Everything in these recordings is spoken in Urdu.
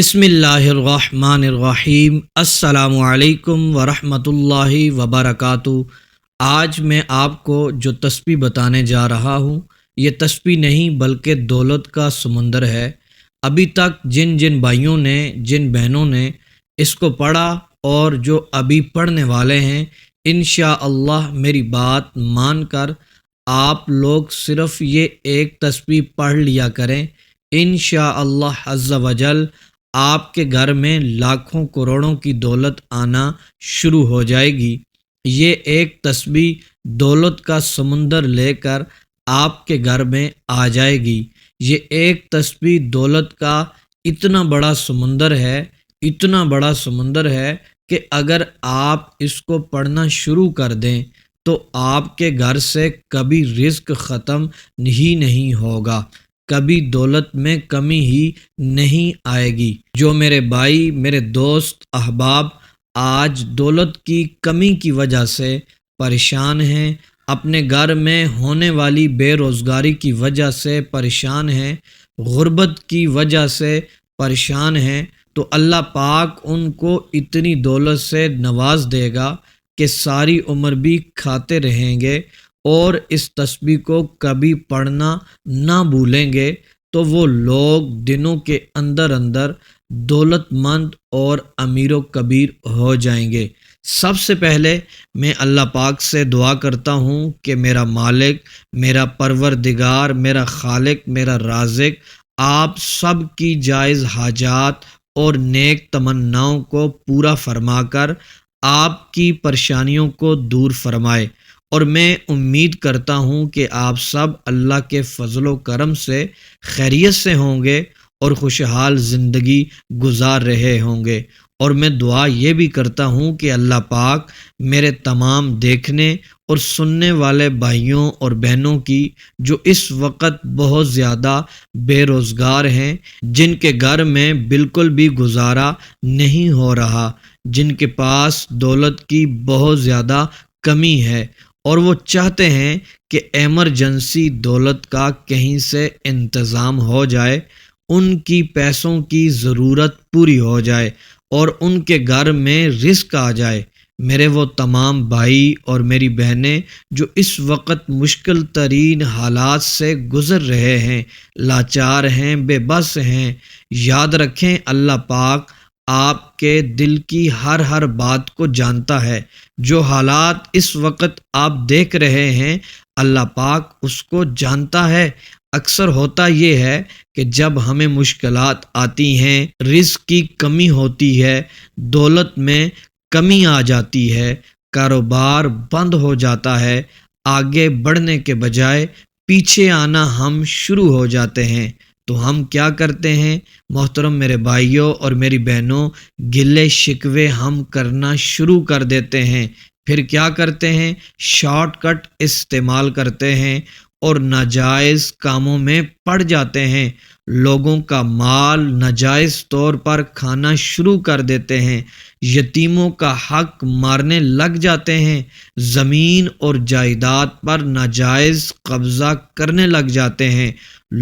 بسم اللہ الرحمن الرحیم۔ السلام علیکم ورحمۃ اللہ وبرکاتہ۔ آج میں آپ کو جو تسبیح بتانے جا رہا ہوں، یہ تسبیح نہیں بلکہ دولت کا سمندر ہے۔ ابھی تک جن جن بھائیوں نے، جن بہنوں نے اس کو پڑھا اور جو ابھی پڑھنے والے ہیں، انشاءاللہ میری بات مان کر آپ لوگ صرف یہ ایک تسبیح پڑھ لیا کریں، انشاءاللہ عز و جل آپ کے گھر میں لاکھوں کروڑوں کی دولت آنا شروع ہو جائے گی۔ یہ ایک تسبیح دولت کا سمندر لے کر آپ کے گھر میں آ جائے گی۔ یہ ایک تسبیح دولت کا اتنا بڑا سمندر ہے، اتنا بڑا سمندر ہے کہ اگر آپ اس کو پڑھنا شروع کر دیں تو آپ کے گھر سے کبھی رزق ختم ہی نہیں ہوگا، کبھی دولت میں کمی ہی نہیں آئے گی۔ جو میرے بھائی، میرے دوست، احباب آج دولت کی کمی کی وجہ سے پریشان ہیں، اپنے گھر میں ہونے والی بے روزگاری کی وجہ سے پریشان ہیں، غربت کی وجہ سے پریشان ہیں، تو اللہ پاک ان کو اتنی دولت سے نواز دے گا کہ ساری عمر بھی کھاتے رہیں گے، اور اس تسبیح کو کبھی پڑھنا نہ بھولیں گے تو وہ لوگ دنوں کے اندر اندر دولت مند اور امیر و کبیر ہو جائیں گے۔ سب سے پہلے میں اللہ پاک سے دعا کرتا ہوں کہ میرا مالک، میرا پروردگار، میرا خالق، میرا رازق آپ سب کی جائز حاجات اور نیک تمناؤں کو پورا فرما کر آپ کی پریشانیوں کو دور فرمائے، اور میں امید کرتا ہوں کہ آپ سب اللہ کے فضل و کرم سے خیریت سے ہوں گے اور خوشحال زندگی گزار رہے ہوں گے۔ اور میں دعا یہ بھی کرتا ہوں کہ اللہ پاک میرے تمام دیکھنے اور سننے والے بھائیوں اور بہنوں کی جو اس وقت بہت زیادہ بے روزگار ہیں، جن کے گھر میں بالکل بھی گزارا نہیں ہو رہا، جن کے پاس دولت کی بہت زیادہ کمی ہے اور وہ چاہتے ہیں کہ ایمرجنسی دولت کا کہیں سے انتظام ہو جائے، ان کی پیسوں کی ضرورت پوری ہو جائے اور ان کے گھر میں رزق آ جائے۔ میرے وہ تمام بھائی اور میری بہنیں جو اس وقت مشکل ترین حالات سے گزر رہے ہیں، لاچار ہیں، بے بس ہیں، یاد رکھیں اللہ پاک آپ کے دل کی ہر بات کو جانتا ہے۔ جو حالات اس وقت آپ دیکھ رہے ہیں، اللہ پاک اس کو جانتا ہے۔ اکثر ہوتا یہ ہے کہ جب ہمیں مشکلات آتی ہیں، رزق کی کمی ہوتی ہے، دولت میں کمی آ جاتی ہے، کاروبار بند ہو جاتا ہے، آگے بڑھنے کے بجائے پیچھے آنا ہم شروع ہو جاتے ہیں، تو ہم کیا کرتے ہیں محترم میرے بھائیوں اور میری بہنوں؟ گلے شکوے ہم کرنا شروع کر دیتے ہیں۔ پھر کیا کرتے ہیں؟ شارٹ کٹ استعمال کرتے ہیں اور ناجائز کاموں میں پڑ جاتے ہیں، لوگوں کا مال ناجائز طور پر کھانا شروع کر دیتے ہیں، یتیموں کا حق مارنے لگ جاتے ہیں، زمین اور جائیداد پر ناجائز قبضہ کرنے لگ جاتے ہیں،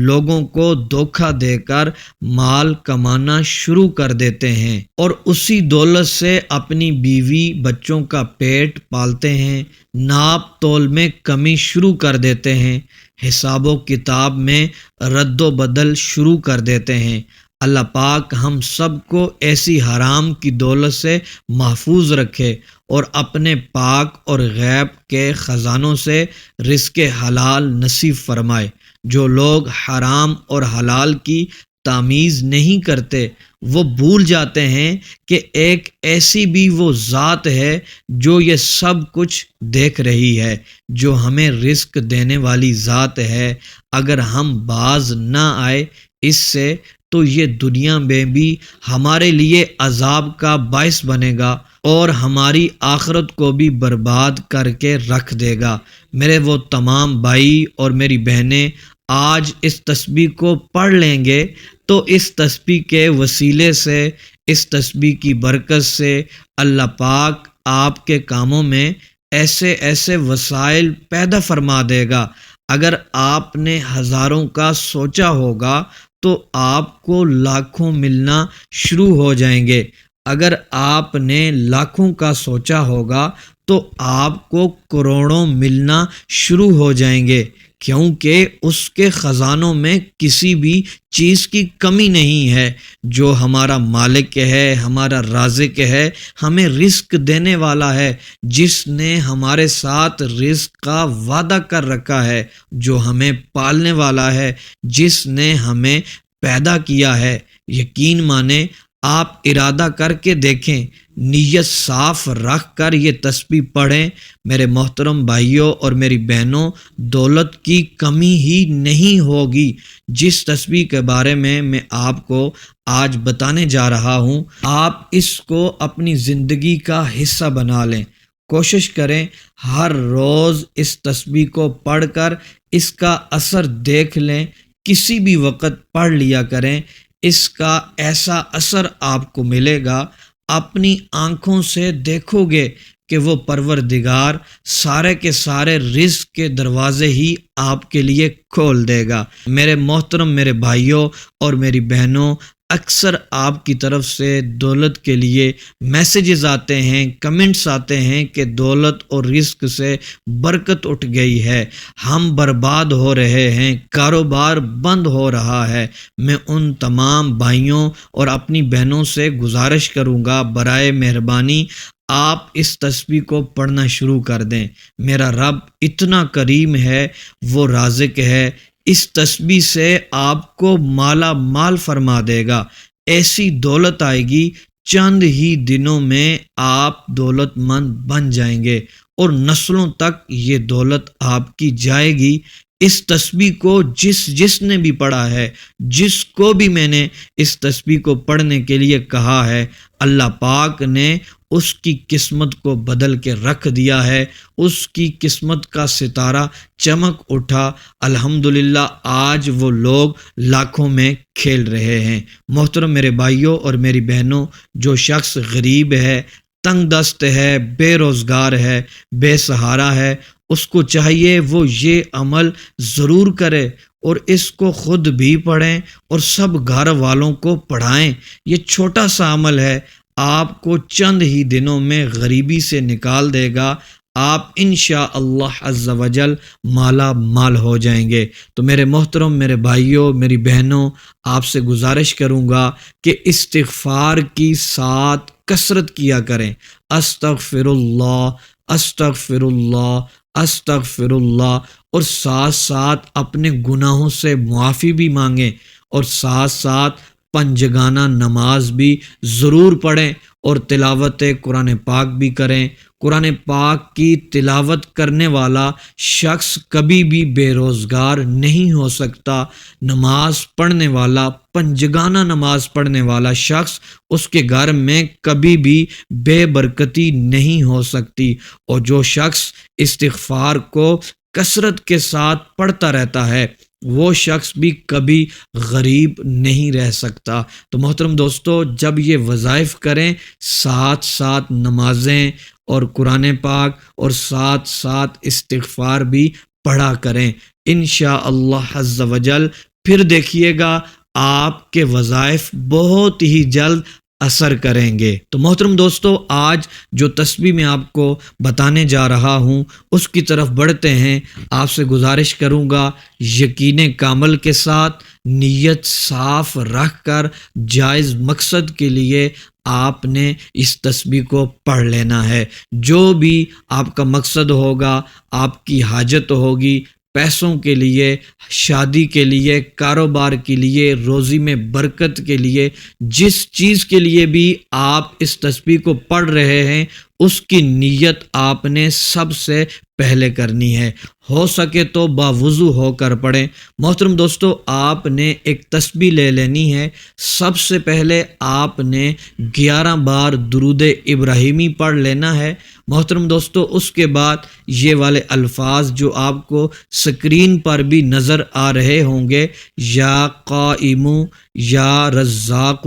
لوگوں کو دھوکہ دے کر مال کمانا شروع کر دیتے ہیں، اور اسی دولت سے اپنی بیوی بچوں کا پیٹ پالتے ہیں، ناپ تول میں کمی شروع کر دیتے ہیں، حساب و کتاب میں رد و بدل شروع کر دیتے ہیں۔ اللہ پاک ہم سب کو ایسی حرام کی دولت سے محفوظ رکھے اور اپنے پاک اور غیب کے خزانوں سے رزق حلال نصیب فرمائے۔ جو لوگ حرام اور حلال کی تمیز نہیں کرتے، وہ بھول جاتے ہیں کہ ایک ایسی بھی وہ ذات ہے جو یہ سب کچھ دیکھ رہی ہے، جو ہمیں رزق دینے والی ذات ہے۔ اگر ہم باز نہ آئے اس سے تو یہ دنیا میں بھی ہمارے لیے عذاب کا باعث بنے گا اور ہماری آخرت کو بھی برباد کر کے رکھ دے گا۔ میرے وہ تمام بھائی اور میری بہنیں آج اس تسبیح کو پڑھ لیں گے تو اس تسبیح کے وسیلے سے، اس تسبیح کی برکت سے اللہ پاک آپ کے کاموں میں ایسے ایسے وسائل پیدا فرما دے گا۔ اگر آپ نے ہزاروں کا سوچا ہوگا تو آپ کو لاکھوں ملنا شروع ہو جائیں گے۔ اگر آپ نے لاکھوں کا سوچا ہوگا تو آپ کو کروڑوں ملنا شروع ہو جائیں گے، کیونکہ اس کے خزانوں میں کسی بھی چیز کی کمی نہیں ہے۔ جو ہمارا مالک ہے، ہمارا رازق ہے، ہمیں رزق دینے والا ہے، جس نے ہمارے ساتھ رزق کا وعدہ کر رکھا ہے، جو ہمیں پالنے والا ہے، جس نے ہمیں پیدا کیا ہے۔ یقین مانیں، آپ ارادہ کر کے دیکھیں، نیت صاف رکھ کر یہ تسبیح پڑھیں۔ میرے محترم بھائیوں اور میری بہنوں، دولت کی کمی ہی نہیں ہوگی۔ جس تسبیح کے بارے میں آپ کو آج بتانے جا رہا ہوں، آپ اس کو اپنی زندگی کا حصہ بنا لیں۔ کوشش کریں ہر روز اس تسبیح کو پڑھ کر اس کا اثر دیکھ لیں۔ کسی بھی وقت پڑھ لیا کریں، اس کا ایسا اثر آپ کو ملے گا، اپنی آنکھوں سے دیکھو گے کہ وہ پروردگار سارے کے سارے رزق کے دروازے ہی آپ کے لیے کھول دے گا۔ میرے محترم میرے بھائیوں اور میری بہنوں، اکثر آپ کی طرف سے دولت کے لیے میسیجز آتے ہیں، کمنٹس آتے ہیں کہ دولت اور رزق سے برکت اٹھ گئی ہے، ہم برباد ہو رہے ہیں، کاروبار بند ہو رہا ہے۔ میں ان تمام بھائیوں اور اپنی بہنوں سے گزارش کروں گا، برائے مہربانی آپ اس تسبیح کو پڑھنا شروع کر دیں۔ میرا رب اتنا کریم ہے، وہ رازق ہے، اس تسبیح سے آپ کو مالا مال فرما دے گا۔ ایسی دولت آئے گی، چند ہی دنوں میں آپ دولت مند بن جائیں گے اور نسلوں تک یہ دولت آپ کی جائے گی۔ اس تسبیح کو جس نے بھی پڑھا ہے، جس کو بھی میں نے اس تسبیح کو پڑھنے کے لیے کہا ہے، اللہ پاک نے اس کی قسمت کو بدل کے رکھ دیا ہے، اس کی قسمت کا ستارہ چمک اٹھا۔ الحمدللہ آج وہ لوگ لاکھوں میں کھیل رہے ہیں۔ محترم میرے بھائیوں اور میری بہنوں، جو شخص غریب ہے، تنگ دست ہے، بے روزگار ہے، بے سہارا ہے، اس کو چاہیے وہ یہ عمل ضرور کرے اور اس کو خود بھی پڑھیں اور سب گھر والوں کو پڑھائیں۔ یہ چھوٹا سا عمل ہے، آپ کو چند ہی دنوں میں غریبی سے نکال دے گا، آپ انشاءاللہ عز و جل مالا مال ہو جائیں گے۔ تو میرے محترم میرے بھائیوں میری بہنوں، آپ سے گزارش کروں گا کہ استغفار کی ساتھ کثرت کیا کریں۔ استغفر اللہ، استغفر اللہ، استغفر اللہ، اور ساتھ ساتھ اپنے گناہوں سے معافی بھی مانگیں، اور ساتھ ساتھ پنجگانہ نماز بھی ضرور پڑھیں اور تلاوت قرآن پاک بھی کریں۔ قرآن پاک کی تلاوت کرنے والا شخص کبھی بھی بے روزگار نہیں ہو سکتا۔ نماز پڑھنے والا، پنجگانہ نماز پڑھنے والا شخص، اس کے گھر میں کبھی بھی بے برکتی نہیں ہو سکتی، اور جو شخص استغفار کو کثرت کے ساتھ پڑھتا رہتا ہے، وہ شخص بھی کبھی غریب نہیں رہ سکتا۔ تو محترم دوستو، جب یہ وظائف کریں، ساتھ ساتھ نمازیں اور قرآن پاک اور ساتھ ساتھ استغفار بھی پڑھا کریں، انشاءاللہ عز و جل پھر دیکھیے گا آپ کے وظائف بہت ہی جلد اثر کریں گے۔ تو محترم دوستو، آج جو تسبیح میں آپ کو بتانے جا رہا ہوں اس کی طرف بڑھتے ہیں۔ آپ سے گزارش کروں گا، یقین کامل کے ساتھ نیت صاف رکھ کر جائز مقصد کے لیے آپ نے اس تسبیح کو پڑھ لینا ہے۔ جو بھی آپ کا مقصد ہوگا، آپ کی حاجت ہوگی، پیسوں کے لیے، شادی کے لیے، کاروبار کے لیے، روزی میں برکت کے لیے، جس چیز کے لیے بھی آپ اس تسبیح کو پڑھ رہے ہیں، اس کی نیت آپ نے سب سے پہلے کرنی ہے۔ ہو سکے تو باوضو ہو کر پڑھیں۔ محترم دوستو، آپ نے ایک تسبیح لے لینی ہے۔ سب سے پہلے آپ نے 11 بار درود ابراہیمی پڑھ لینا ہے۔ محترم دوستو، اس کے بعد یہ والے الفاظ جو آپ کو سکرین پر بھی نظر آ رہے ہوں گے، یا قائم، یا رزاق،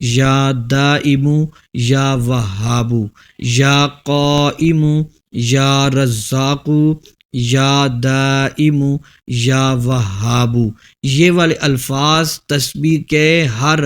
یا دائم، یا وہاب، یا قائم، یا رزاق، یا دائم، یا وہاب، یہ والے الفاظ تسبیح کے ہر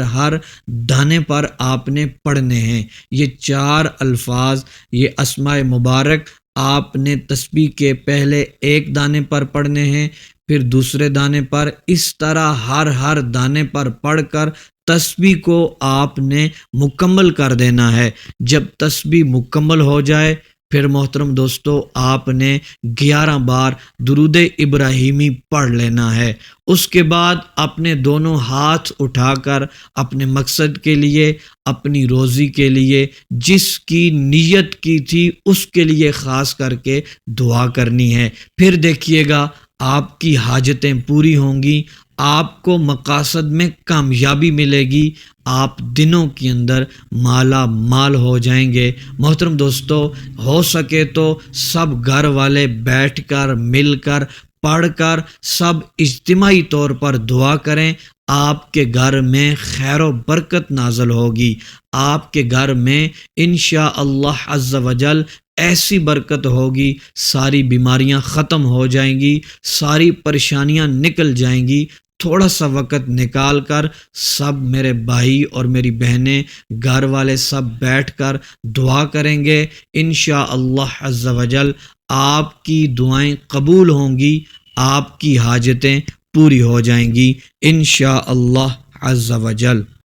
دانے پر آپ نے پڑھنے ہیں۔ یہ 4 الفاظ، یہ اسماء مبارک آپ نے تسبیح کے پہلے ایک دانے پر پڑھنے ہیں، پھر دوسرے دانے پر، اس طرح ہر دانے پر پڑھ کر تسبیح کو آپ نے مکمل کر دینا ہے۔ جب تسبیح مکمل ہو جائے پھر محترم دوستو آپ نے 11 بار درود ابراہیمی پڑھ لینا ہے۔ اس کے بعد اپنے دونوں ہاتھ اٹھا کر اپنے مقصد کے لیے، اپنی روزی کے لیے، جس کی نیت کی تھی اس کے لیے خاص کر کے دعا کرنی ہے۔ پھر دیکھیے گا آپ کی حاجتیں پوری ہوں گی، آپ کو مقاصد میں کامیابی ملے گی، آپ دنوں کے اندر مالا مال ہو جائیں گے۔ محترم دوستو، ہو سکے تو سب گھر والے بیٹھ کر مل کر پڑھ کر سب اجتماعی طور پر دعا کریں، آپ کے گھر میں خیر و برکت نازل ہوگی، آپ کے گھر میں انشاءاللہ عز و جل ایسی برکت ہوگی، ساری بیماریاں ختم ہو جائیں گی، ساری پریشانیاں نکل جائیں گی۔ تھوڑا سا وقت نکال کر سب میرے بھائی اور میری بہنیں، گھر والے سب بیٹھ کر دعا کریں گے، انشاءاللہ عز و جل آپ کی دعائیں قبول ہوں گی، آپ کی حاجتیں پوری ہو جائیں گی انشاءاللہ عز و جل۔